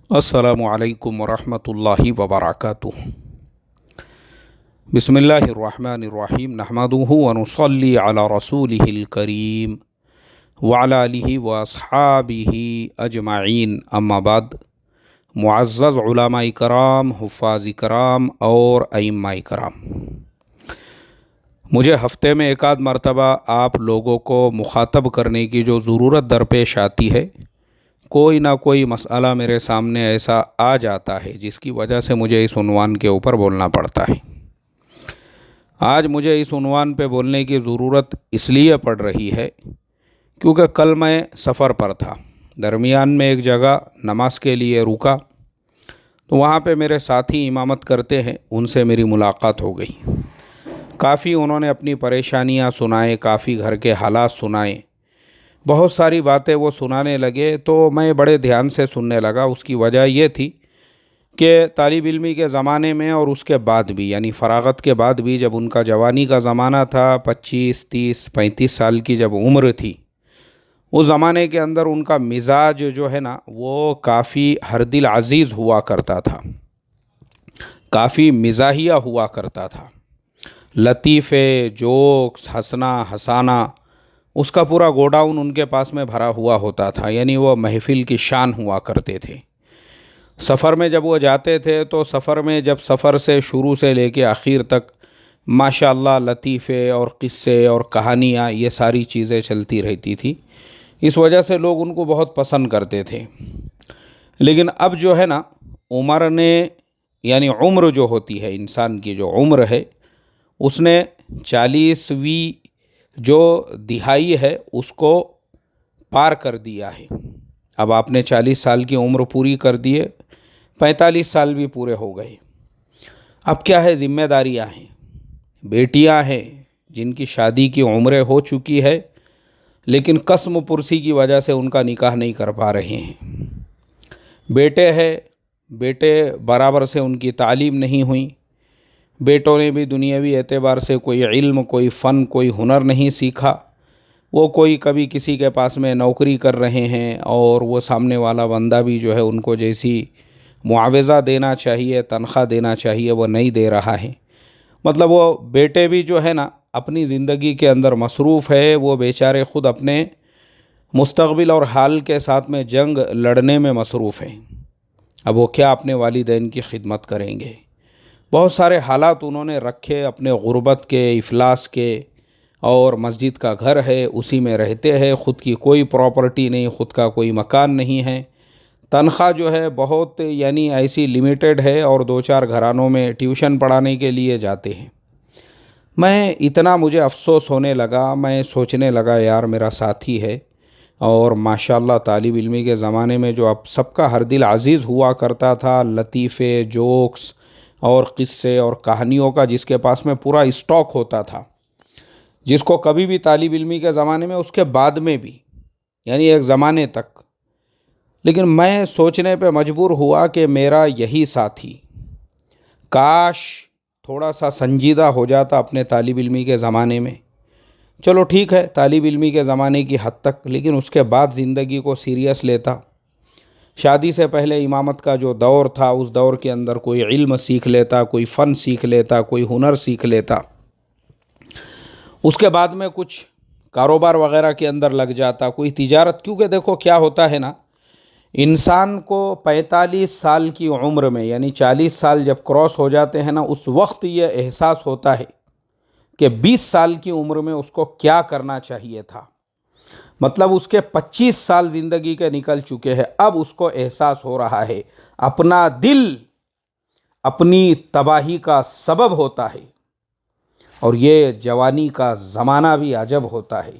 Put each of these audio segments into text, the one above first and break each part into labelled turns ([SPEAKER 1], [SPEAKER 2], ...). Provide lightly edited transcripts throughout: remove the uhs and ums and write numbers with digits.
[SPEAKER 1] अस्सलामु अलैकुम वरहमतुल्लाहि वबरकातुहू। बिस्मिल्लाहिर्रहमानिर्रहीम नहमदुहु व नुसल्ली अला रसूलिहिल करीम व अला आलिहि व अस्हाबिहि अजमाइन, अम्मा बाद। मुअज़्ज़ज़ उलमाए कराम, हुफ़्फ़ाज़ कराम और अइम्माए कराम, मुझे हफ़्ते में एक आध मरतबा आप लोगों को मुखातब करने की जो ज़रूरत दरपेश आती है, कोई ना कोई मसला मेरे सामने ऐसा आ जाता है जिसकी वजह से मुझे इस उन्वान के ऊपर बोलना पड़ता है। आज मुझे इस उन्वान पे बोलने की ज़रूरत इसलिए पड़ रही है क्योंकि कल मैं सफ़र पर था। दरमियान में एक जगह नमाज के लिए रुका तो वहाँ पे मेरे साथी इमामत करते हैं, उनसे मेरी मुलाकात हो गई। काफ़ी उन्होंने अपनी परेशानियाँ सुनाए, काफ़ी घर के हालात सुनाए, बहुत सारी बातें वो सुनाने लगे तो मैं बड़े ध्यान से सुनने लगा। उसकी वजह ये थी कि तालिब इल्मी के ज़माने में और उसके बाद भी, यानी फ़राग़त के बाद भी, जब उनका जवानी का ज़माना था, 25, 30, 35 साल की जब उम्र थी, उस ज़माने के अंदर उनका मिजाज जो है ना, वो काफ़ी हरदिल अज़ीज़ हुआ करता था, काफ़ी मिजाहिया हुआ करता था। लतीफ़े, जोक्स, हंसना हंसाना, उसका पूरा गोडाउन उनके पास में भरा हुआ होता था। यानी वो महफ़िल की शान हुआ करते थे। सफ़र में जब वो जाते थे तो सफ़र में जब सफ़र से शुरू से लेके आखिर तक माशाअल्लाह लतीफ़े और क़िस्से और कहानियाँ, ये सारी चीज़ें चलती रहती थी। इस वजह से लोग उनको बहुत पसंद करते थे। लेकिन अब जो है ना, उम्र ने, यानी उम्र जो होती है इंसान की, जो उम्र है, उसने 40वीं जो दिहाई है उसको पार कर दिया है। अब आपने 40 साल की उम्र पूरी कर दी है, 45 साल भी पूरे हो गए। अब क्या है, ज़िम्मेदारियां हैं, बेटियां हैं जिनकी शादी की उम्रें हो चुकी है, लेकिन कसम पुरसी की वजह से उनका निकाह नहीं कर पा रहे हैं। बेटे हैं, बेटे बराबर से उनकी तालीम नहीं हुई, बेटों ने भी दुनियावी एतबार से कोई इल्म, कोई फ़न, कोई हुनर नहीं सीखा। वो कोई कभी किसी के पास में नौकरी कर रहे हैं और वो सामने वाला बंदा भी जो है उनको जैसी मुआवज़ा देना चाहिए, तनख्वाह देना चाहिए, वो नहीं दे रहा है। मतलब वो बेटे भी जो है ना, अपनी ज़िंदगी के अंदर मसरूफ़ है। वो बेचारे ख़ुद अपने मुस्तक़बिल और हाल के साथ में जंग लड़ने में मसरूफ़ हैं। अब वो क्या अपने वालिदैन की खिदमत करेंगे। बहुत सारे हालात उन्होंने रखे अपने ग़ुरबत के, इफ़लास के, और मस्जिद का घर है उसी में रहते हैं। ख़ुद की कोई प्रॉपर्टी नहीं, ख़ुद का कोई मकान नहीं है। तनख्वाह जो है बहुत, यानी ऐसी लिमिटेड है, और 2-4 घरानों में ट्यूशन पढ़ाने के लिए जाते हैं। मैं इतना, मुझे अफ़सोस होने लगा, मैं सोचने लगा यार मेरा साथी है और माशाअल्लाह तालिब इल्मी के ज़माने में जो अब सबका हर दिल अज़ीज़ हुआ करता था, लतीफ़े, जोक्स और क़िस्से और कहानियों का जिसके पास में पूरा स्टॉक होता था, जिसको कभी भी तालिब इल्मी के ज़माने में, उसके बाद में भी, यानी एक ज़माने तक। लेकिन मैं सोचने पे मजबूर हुआ कि मेरा यही साथी काश थोड़ा सा संजीदा हो जाता अपने तालिब इल्मी के ज़माने में। चलो ठीक है, तालिब इल्मी के ज़माने की हद तक, लेकिन उसके बाद ज़िंदगी को सीरियस लेता। शादी से पहले इमामत का जो दौर था, उस दौर के अंदर कोई इल्म सीख लेता, कोई फ़न सीख लेता, कोई हुनर सीख लेता। उसके बाद में कुछ कारोबार वगैरह के अंदर लग जाता, कोई तिजारत। क्योंकि देखो क्या होता है ना, इंसान को 45 साल की उम्र में, यानी 40 साल जब क्रॉस हो जाते हैं ना, उस वक्त ये एहसास होता है कि 20 साल की उम्र में उसको क्या करना चाहिए था। मतलब उसके 25 साल ज़िंदगी के निकल चुके हैं। अब उसको एहसास हो रहा है अपना दिल अपनी तबाही का सबब होता है, और ये जवानी का ज़माना भी अजब होता है।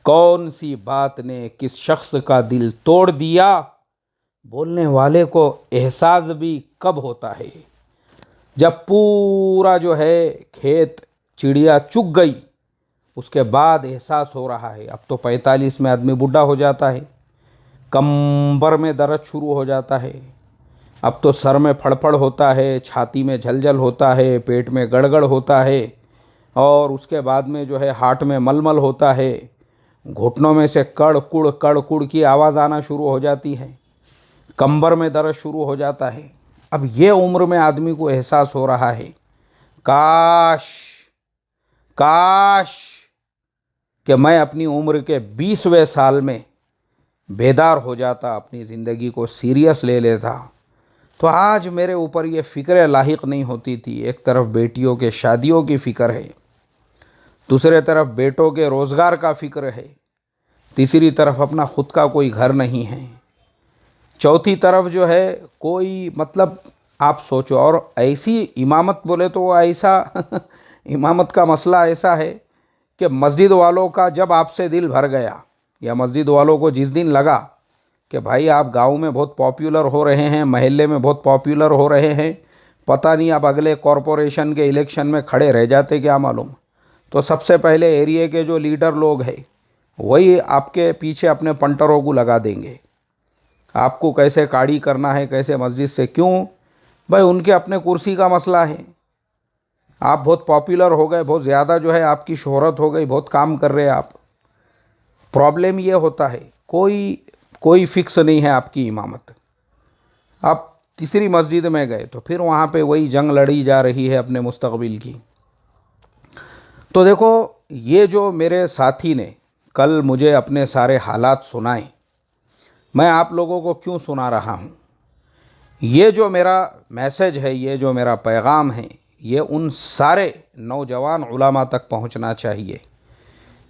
[SPEAKER 1] कौन सी बात ने किस शख्स का दिल तोड़ दिया, बोलने वाले को एहसास भी कब होता है। जब पूरा जो है खेत चिड़िया चुग गई, उसके बाद एहसास हो रहा है। अब तो 45 में आदमी बूढ़ा हो जाता है, कंबर में दर्द शुरू हो जाता है, अब तो सर में फड़फड़ होता है, छाती में झलझल होता है, पेट में गड़गड़ होता है, और उसके बाद में जो है हार्ट में मलमल होता है, घुटनों में से कड़ कुड़ की आवाज़ आना शुरू हो जाती है। कंबर में दर्द शुरू हो जाता है। अब ये उम्र में आदमी को एहसास हो रहा है, काश काश कि मैं अपनी उम्र के 20वें साल में बेदार हो जाता, अपनी ज़िंदगी को सीरियस ले लेता, तो आज मेरे ऊपर ये फ़िक्र लाहिक नहीं होती थी। एक तरफ बेटियों के शादियों की फ़िक्र है, दूसरे तरफ बेटों के रोज़गार का फ़िक्र है, तीसरी तरफ अपना ख़ुद का कोई घर नहीं है, चौथी तरफ जो है कोई मतलब आप सोचो। और ऐसी इमामत बोले तो वो ऐसा इमामत का मसला ऐसा है कि मस्जिद वालों का जब आपसे दिल भर गया, या मस्जिद वालों को जिस दिन लगा कि भाई आप गांव में बहुत पॉपुलर हो रहे हैं, महल्ले में बहुत पॉपुलर हो रहे हैं, पता नहीं आप अगले कॉरपोरेशन के इलेक्शन में खड़े रह जाते क्या मालूम, तो सबसे पहले एरिया के जो लीडर लोग हैं वही आपके पीछे अपने पंटरों को लगा देंगे। आपको कैसे काड़ी करना है, कैसे मस्जिद से, क्यों भाई उनके अपने कुर्सी का मसला है। आप बहुत पॉपुलर हो गए, बहुत ज़्यादा जो है आपकी शोहरत हो गई, बहुत काम कर रहे हैं आप। प्रॉब्लम ये होता है कोई फिक्स नहीं है आपकी इमामत। आप तीसरी मस्जिद में गए तो फिर वहाँ पे वही जंग लड़ी जा रही है अपने मुस्तकबिल की। तो देखो, ये जो मेरे साथी ने कल मुझे अपने सारे हालात सुनाए, मैं आप लोगों को क्यों सुना रहा हूँ, ये जो मेरा मैसेज है, ये जो मेरा पैगाम है, ये उन सारे नौजवान उलमा तक पहुँचना चाहिए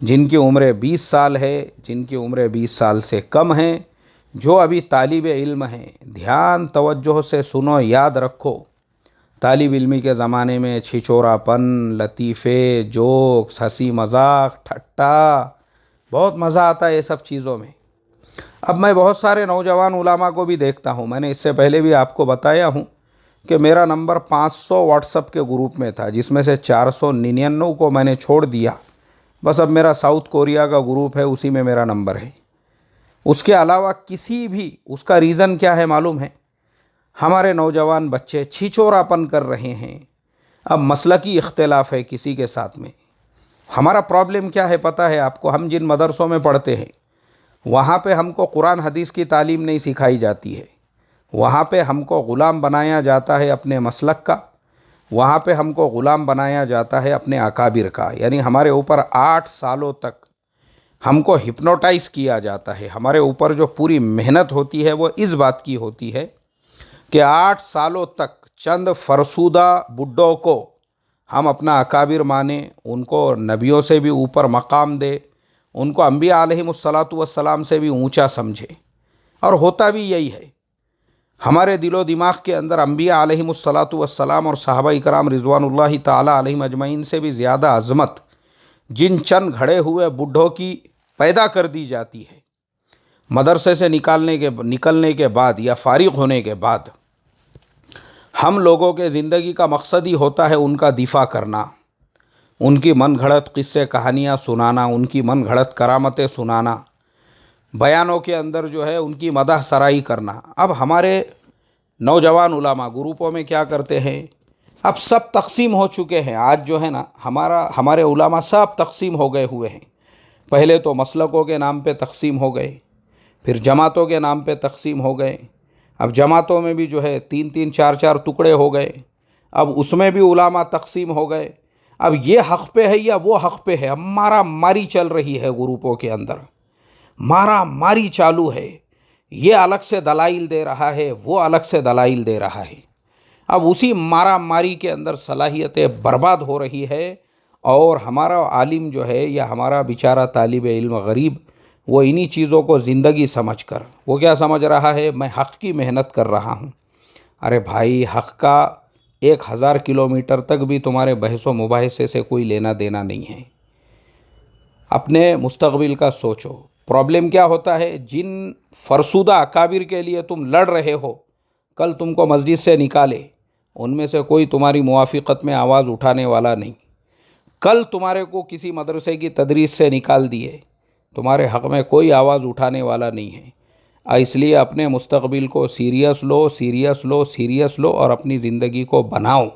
[SPEAKER 1] जिनकी उम्र 20 साल है, जिनकी उम्र 20 साल से कम है, जो अभी तालिब इल्म हैं। ध्यान तवज्जो से सुनो, याद रखो, तालिब इल्मी के ज़माने में छिछोरापन, लतीफ़े, जोक्स, हंसी मजाक, ठट्टा, बहुत मज़ा आता है ये सब चीज़ों में। अब मैं बहुत सारे नौजवान उलमा को भी देखता हूँ, मैंने इससे पहले भी आपको बताया हूँ कि मेरा नंबर 500 व्हाट्सएप के ग्रुप में था, जिसमें से 499 को मैंने छोड़ दिया। बस अब मेरा साउथ कोरिया का ग्रुप है, उसी में मेरा नंबर है। उसके अलावा किसी भी, उसका रीज़न क्या है मालूम है, हमारे नौजवान बच्चे छिछोरापन कर रहे हैं। अब मसलकी इख्तिलाफ है किसी के साथ में। हमारा प्रॉब्लम क्या है पता है आपको, हम जिन मदरसों में पढ़ते हैं वहाँ पे हमको कुरान हदीस की तालीम नहीं सिखाई जाती है। वहाँ पे हमको ग़ुलाम बनाया जाता है अपने मसलक का, वहाँ पे हमको ग़ुलाम बनाया जाता है अपने अकाबिर का। यानी हमारे ऊपर 8 सालों तक हमको हिप्नोटाइज़ किया जाता है। हमारे ऊपर जो पूरी मेहनत होती है वो इस बात की होती है कि 8 सालों तक चंद फरसूदा बुड्ढों को हम अपना अकाबिर माने, उनको नबियों से भी ऊपर मकाम दे, उनको अंबिया अलैहिमुस्सलातु वस्सलाम से भी ऊंचा समझे। और होता भी यही है। हमारे दिलो दिमाग के अंदर अंबिया अलैहिमुस्सलातु वस्सलाम और सहाबा इकराम रिज़वानुल्लाहि ताला अलैहिम अजमईन से भी ज़्यादा अज़मत जिन चंद घड़े हुए बुढ़ों की पैदा कर दी जाती है, मदरसे से निकलने के बाद या फारिग होने के बाद, हम लोगों के ज़िंदगी का मकसद ही होता है उनका दिफा करना, उनकी मन घड़त किस्से कहानियाँ सुनाना, उनकी मन घड़त करामतें सुनाना, बयानों के अंदर जो है उनकी मदह सराई करना। अब हमारे नौजवान उलमा ग्रुपों में क्या करते हैं, अब सब तकसीम हो चुके हैं। आज जो है ना हमारे उलमा सब तकसीम हो गए हुए हैं। पहले तो मसलकों के नाम पे तकसीम हो गए, फिर जमातों के नाम पे तकसीम हो गए। अब जमातों में भी जो है 3-3, 4-4 टुकड़े हो गए। अब उसमें भी उलमा तकसीम हो गए। अब ये हक़ पे है या वो हक़ पे है, अब मारा मारी चल रही है ग्रुपों के अंदर, मारा मारी चालू है। ये अलग से दलाइल दे रहा है, वो अलग से दलाइल दे रहा है। अब उसी मारा मारी के अंदर सलाहियतें बर्बाद हो रही है। और हमारा आलिम जो है या हमारा बेचारा तालिब इल्म गरीब, वो इन्हीं चीज़ों को ज़िंदगी समझकर वो क्या समझ रहा है, मैं हक़ की मेहनत कर रहा हूँ। अरे भाई, हक़ का 1000 किलोमीटर तक भी तुम्हारे बहसो मुबाहिसे से कोई लेना देना नहीं है। अपने मुस्तक़बिल का सोचो। प्रॉब्लम क्या होता है, जिन फरसूदा अकाबिर के लिए तुम लड़ रहे हो, कल तुमको मस्जिद से निकाले, उनमें से कोई तुम्हारी मुवाफ़िक़त में आवाज़ उठाने वाला नहीं। कल तुम्हारे को किसी मदरसे की तदरीस से निकाल दिए, तुम्हारे हक़ में कोई आवाज़ उठाने वाला नहीं है। इसलिए अपने मुस्तक़बिल को सीरियस लो और अपनी ज़िंदगी को बनाओ।